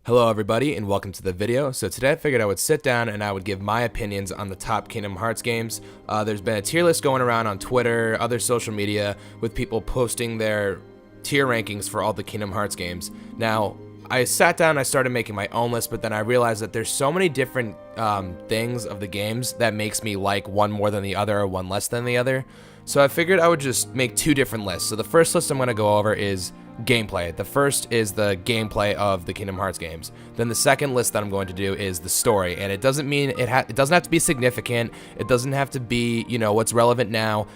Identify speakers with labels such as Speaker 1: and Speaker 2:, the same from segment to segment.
Speaker 1: Hello everybody and welcome to the video. So today I figured I would sit down and I would give my opinions on the top Kingdom Hearts games. There's been a tier list going around on Twitter, other social media, with people posting their tier rankings for all the Kingdom Hearts games. Now, I sat down and I started making my own list, but then I realized that there's so many different things of the games that makes me like one more than the other or one less than the other. So I figured I would just make two different lists. So the first list I'm going to go over is gameplay. The first is the gameplay of the Kingdom Hearts games. Then the second list that I'm going to do is the story, and it doesn't mean it doesn't have to be significant. It doesn't have to be, what's relevant now.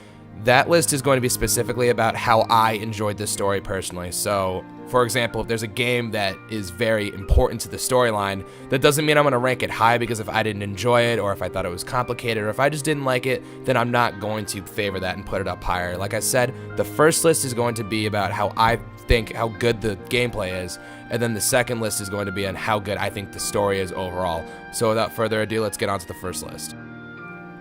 Speaker 1: That list is going to be specifically about how I enjoyed this story personally. So, for example, if there's a game that is very important to the storyline, that doesn't mean I'm going to rank it high, because if I didn't enjoy it, or if I thought it was complicated, or if I just didn't like it, then I'm not going to favor that and put it up higher. Like I said, the first list is going to be about how I think how good the gameplay is, and then the second list is going to be on how good I think the story is overall. So without further ado, let's get on to the first list.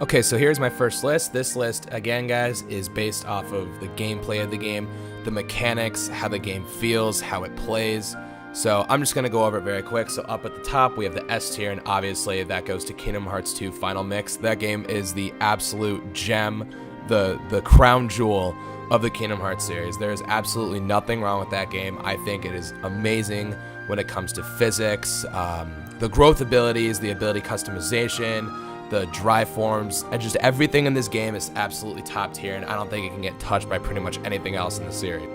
Speaker 1: Okay, so here's my first list. This list, again, guys, is based off of the gameplay of the game, the mechanics, how the game feels, how it plays. So I'm just going to go over it very quick. So up at the top, we have the S tier, and obviously that goes to Kingdom Hearts 2 Final Mix. That game is the absolute gem, the crown jewel of the Kingdom Hearts series. There is absolutely nothing wrong with that game. I think it is amazing when it comes to physics, the growth abilities, the ability customization, the drive forms, and just everything in this game is absolutely top tier, and I don't think it can get touched by pretty much anything else in the series.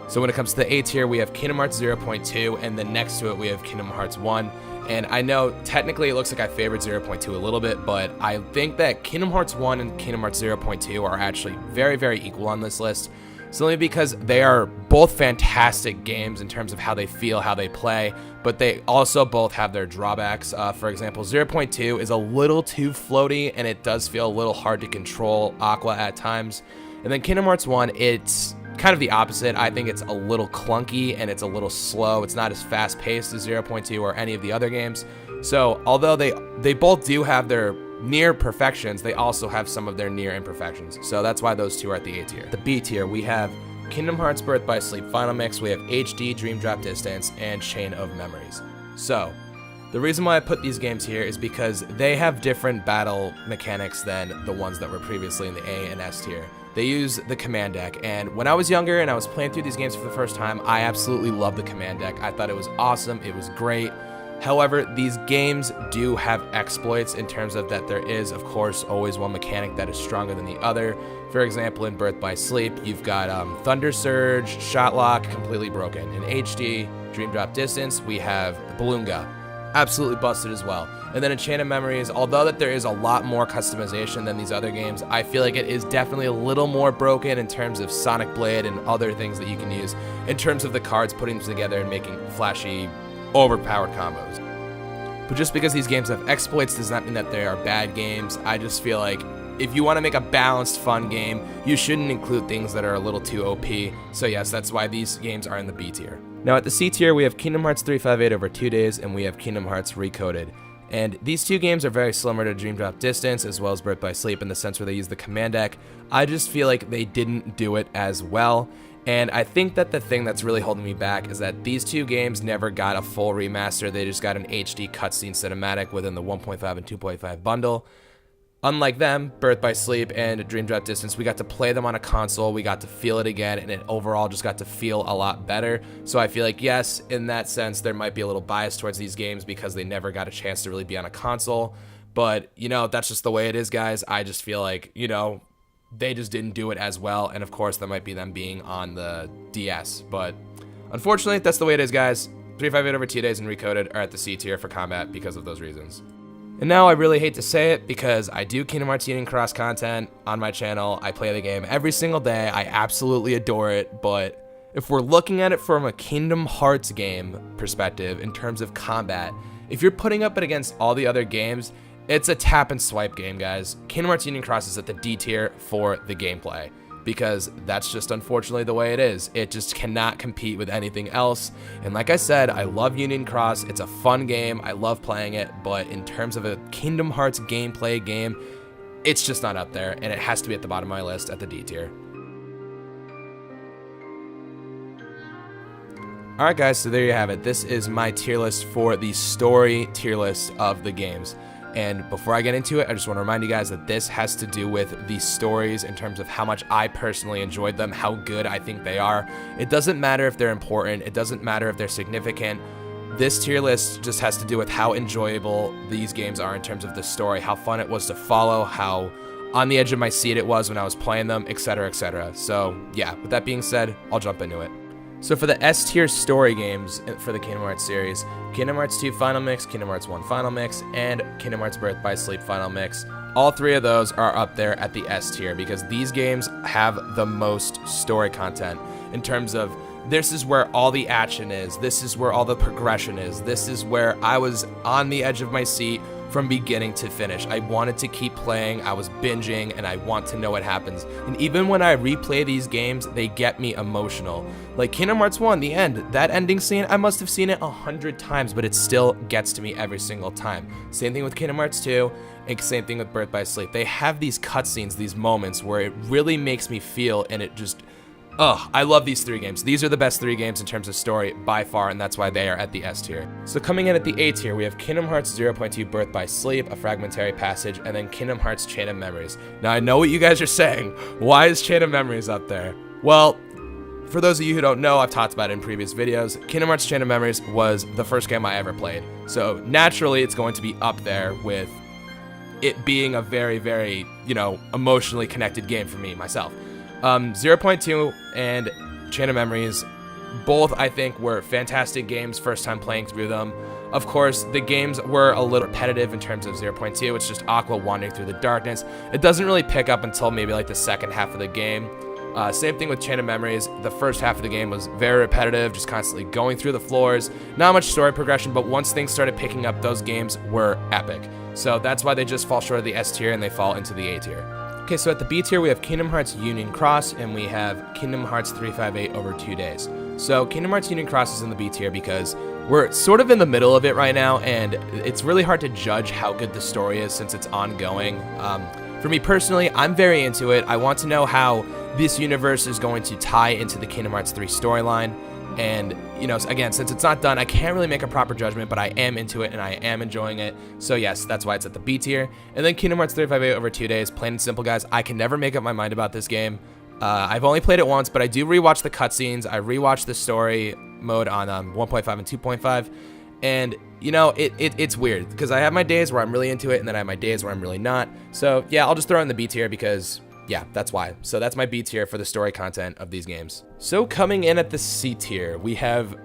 Speaker 1: So when it comes to the A tier, we have Kingdom Hearts 0.2, and then next to it we have Kingdom Hearts 1. And I know technically it looks like I favored 0.2 a little bit, but I think that Kingdom Hearts 1 and Kingdom Hearts 0.2 are actually very, very equal on this list. It's only because they are both fantastic games in terms of how they feel, how they play, but they also both have their drawbacks. For example, 0.2 is a little too floaty, and it does feel a little hard to control Aqua at times. And then Kingdom Hearts 1, it's kind of the opposite. I think it's a little clunky and it's a little slow. It's not as fast-paced as 0.2 or any of the other games. So although they both do have their near perfections, they also have some of their near imperfections. So that's why those two are at the A tier. The B tier, we have Kingdom Hearts Birth by Sleep Final Mix, we have HD, Dream Drop Distance, and Chain of Memories. So the reason why I put these games here is because they have different battle mechanics than the ones that were previously in the A and S tier. They use the command deck, and when I was younger and I was playing through these games for the first time, I absolutely loved the command deck. I thought it was awesome, it was great. However, these games do have exploits in terms of that there is, of course, always one mechanic that is stronger than the other. For example, in Birth by Sleep, you've got Thunder Surge, Shot Lock, completely broken. In HD, Dream Drop Distance, we have the Balloonga, absolutely busted as well. And then in Chain of Memories, although that there is a lot more customization than these other games, I feel like it is definitely a little more broken in terms of Sonic Blade and other things that you can use in terms of the cards, putting them together and making flashy, overpowered combos. But just because these games have exploits does not mean that they are bad games. I just feel like if you want to make a balanced, fun game, you shouldn't include things that are a little too OP. So yes, that's why these games are in the B tier. Now at the C tier, we have Kingdom Hearts 358 over 2 days, and we have Kingdom Hearts Recoded. And these two games are very similar to Dream Drop Distance as well as Birth by Sleep in the sense where they use the command deck. I just feel like they didn't do it as well. And I think that the thing that's really holding me back is that these two games never got a full remaster. They just got an HD cutscene cinematic within the 1.5 and 2.5 bundle. Unlike them, Birth by Sleep and Dream Drop Distance, we got to play them on a console, we got to feel it again, and it overall just got to feel a lot better. So I feel like, yes, in that sense, there might be a little bias towards these games because they never got a chance to really be on a console. But, that's just the way it is, guys. I just feel like, they just didn't do it as well, and of course that might be them being on the DS, but unfortunately that's the way it is, guys. 358 over 2 days and Recoded are at the C tier for combat because of those reasons. And now I really hate to say it because I do Kingdom Hearts Union Cross content on my channel. I play the game every single day. I absolutely adore it, but if we're looking at it from a Kingdom Hearts game perspective in terms of combat, if you're putting up it against all the other games, it's a tap and swipe game, guys. Kingdom Hearts Union Cross is at the D tier for the gameplay because that's just unfortunately the way it is. It just cannot compete with anything else. And like I said, I love Union Cross. It's a fun game. I love playing it. But in terms of a Kingdom Hearts gameplay game, it's just not up there. And it has to be at the bottom of my list at the D tier. Alright guys, so there you have it. This is my tier list for the story tier list of the games. And before I get into it, I just want to remind you guys that this has to do with the stories in terms of how much I personally enjoyed them, how good I think they are. It doesn't matter if they're important, it doesn't matter if they're significant. This tier list just has to do with how enjoyable these games are in terms of the story, how fun it was to follow, how on the edge of my seat it was when I was playing them, etc, etc. So yeah, with that being said, I'll jump into it. So for the S tier story games for the Kingdom Hearts series, Kingdom Hearts 2 Final Mix, Kingdom Hearts 1 Final Mix, and Kingdom Hearts Birth by Sleep Final Mix, all three of those are up there at the S tier because these games have the most story content in terms of this is where all the action is, this is where all the progression is, this is where I was on the edge of my seat from beginning to finish. I wanted to keep playing, I was binging, and I want to know what happens. And even when I replay these games, they get me emotional. Like Kingdom Hearts 1, the end, that ending scene, I must have seen it 100 times, but it still gets to me every single time. Same thing with Kingdom Hearts 2, and same thing with Birth by Sleep. They have these cutscenes, these moments where it really makes me feel, and it just, I love these three games. These are the best three games in terms of story by far, and that's why they are at the S tier. So coming in at the A tier, we have Kingdom Hearts 0.2 Birth by Sleep, A Fragmentary Passage, and then Kingdom Hearts Chain of Memories. Now I know what you guys are saying. Why is Chain of Memories up there? Well, for those of you who don't know, I've talked about it in previous videos. Kingdom Hearts Chain of Memories was the first game I ever played. So naturally, it's going to be up there with it being a very, very, emotionally connected game for me, myself. 0.2 and Chain of Memories, both I think were fantastic games first time playing through them. Of course, the games were a little repetitive in terms of 0.2. It's just Aqua wandering through the darkness. It doesn't really pick up until maybe like the second half of the game. Same thing with Chain of Memories. The first half of the game was very repetitive, just constantly going through the floors. Not much story progression, but once things started picking up, those games were epic. So that's why they just fall short of the S tier and they fall into the A tier. Okay, so at the B tier, we have Kingdom Hearts Union Cross, and we have Kingdom Hearts 358 over 2 days. So Kingdom Hearts Union Cross is in the B tier because we're sort of in the middle of it right now, and it's really hard to judge how good the story is since it's ongoing. For me personally, I'm very into it. I want to know how this universe is going to tie into the Kingdom Hearts 3 storyline. And, again, since it's not done, I can't really make a proper judgment, but I am into it and I am enjoying it. So, yes, that's why it's at the B tier. And then Kingdom Hearts 358 over 2 days. Plain and simple, guys. I can never make up my mind about this game. I've only played it once, but I do rewatch the cutscenes. I rewatch the story mode on 1.5 and 2.5. And, it's weird because I have my days where I'm really into it and then I have my days where I'm really not. So, yeah, I'll just throw it in the B tier because... yeah, that's why. So that's my B tier for the story content of these games. So coming in at the C tier, we have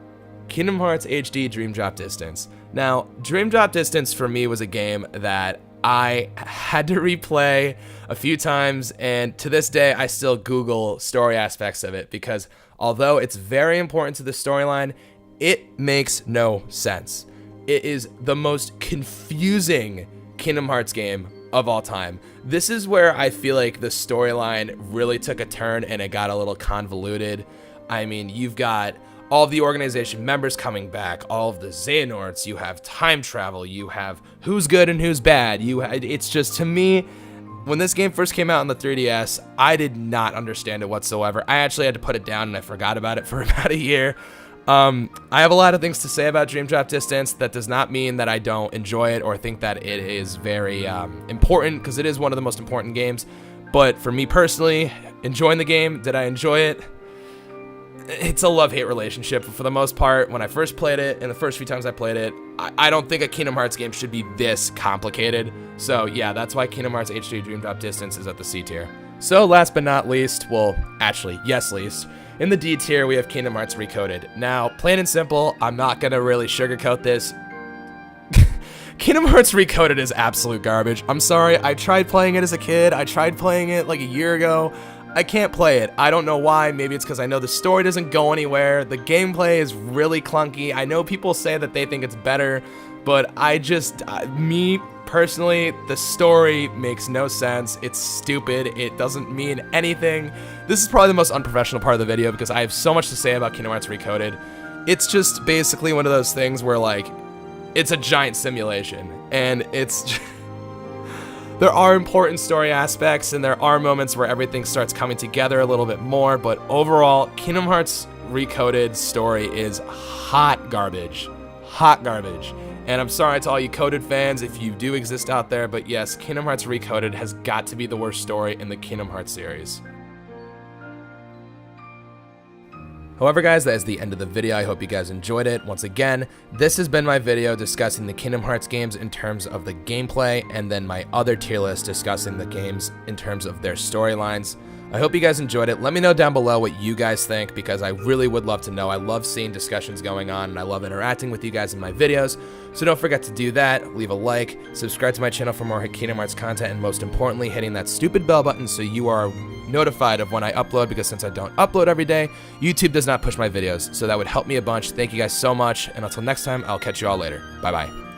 Speaker 1: Kingdom Hearts HD Dream Drop Distance. Now, Dream Drop Distance for me was a game that I had to replay a few times, and to this day, I still Google story aspects of it because although it's very important to the storyline, it makes no sense. It is the most confusing Kingdom Hearts game of all time. This is where I feel like the storyline really took a turn and it got a little convoluted. I mean, you've got all of the organization members coming back, all of the Xehanorts, you have time travel, you have who's good and who's bad. It's just, to me, when this game first came out on the 3DS, I did not understand it whatsoever. I actually had to put it down and I forgot about it for about a year. I have a lot of things to say about Dream Drop Distance. That does not mean that I don't enjoy it or think that it is very important, because it is one of the most important games. But for me personally, enjoying the game, did I enjoy it? It's a love-hate relationship. For the most part, when I first played it and the first few times I played it, I don't think a Kingdom Hearts game should be this complicated. So yeah, that's why Kingdom Hearts HD Dream Drop Distance is at the C tier. So last but not least, well, actually, yes least, in the D tier, we have Kingdom Hearts Recoded. Now, plain and simple, I'm not going to really sugarcoat this. Kingdom Hearts Recoded is absolute garbage. I'm sorry, I tried playing it as a kid. I tried playing it like a year ago. I can't play it. I don't know why. Maybe it's because I know the story doesn't go anywhere. The gameplay is really clunky. I know people say that they think it's better, but me personally, the story makes no sense. It's stupid. It doesn't mean anything. This is probably the most unprofessional part of the video because I have so much to say about Kingdom Hearts Recoded. It's just basically one of those things where, like, it's a giant simulation, and it's... There are important story aspects, and there are moments where everything starts coming together a little bit more, but overall, Kingdom Hearts Recoded story is hot garbage. Hot garbage. And I'm sorry to all you Coded fans if you do exist out there, but yes, Kingdom Hearts Recoded has got to be the worst story in the Kingdom Hearts series. However, guys, that is the end of the video. I hope you guys enjoyed it. Once again, this has been my video discussing the Kingdom Hearts games in terms of the gameplay, and then my other tier list discussing the games in terms of their storylines. I hope you guys enjoyed it. Let me know down below what you guys think, because I really would love to know. I love seeing discussions going on, and I love interacting with you guys in my videos. So don't forget to do that. Leave a like, subscribe to my channel for more Kingdom Hearts content, and most importantly, hitting that stupid bell button so you are notified of when I upload, because since I don't upload every day, YouTube does not push my videos. So that would help me a bunch. Thank you guys so much, and until next time, I'll catch you all later. Bye-bye.